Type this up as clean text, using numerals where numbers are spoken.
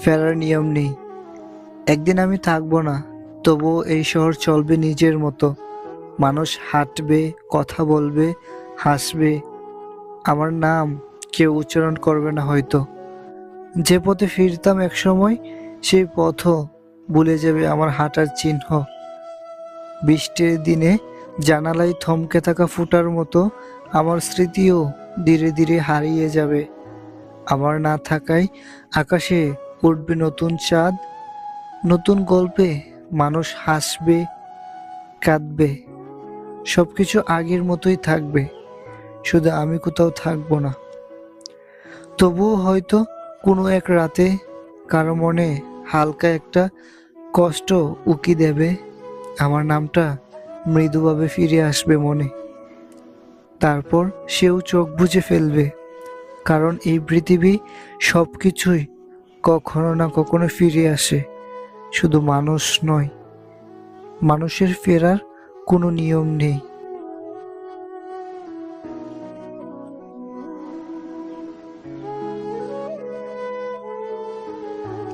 ফেরার নিয়ম নেই। একদিন আমি থাকবো না, তবুও এই শহর চলবে নিজের মতো। মানুষ হাঁটবে, কথা বলবে, হাসবে। আমার নাম কেউ উচ্চারণ করবে না হয়তো। যে পথে ফিরতাম একসময়, সেই পথও ভুলে যাবে আমার হাঁটার চিহ্ন। বৃষ্টির দিনে জানালায় থমকে থাকা ফুটার মতো আমার স্মৃতিও ধীরে ধীরে হারিয়ে যাবে। আমার না থাকায় আকাশে উঠবে নতুন চাঁদ, নতুন গল্পে মানুষ হাসবে, কাঁদবে। সবকিছু আগের মতোই থাকবে, শুধু আমি কোথাও থাকবো না। তবুও হয়তো কোনো এক রাতে কারো মনে হালকা একটা কষ্ট উকি দেবে, আমার নামটা মৃদুভাবে ফিরে আসবে মনে। তারপর সেও চোখ বুজে ফেলবে, কারণ এই পৃথিবী সবকিছুই কখনো না কখনো ফিরে আসে, শুধু মানুষ নয়। মানুষের ফেরার কোনো নিয়ম নেই।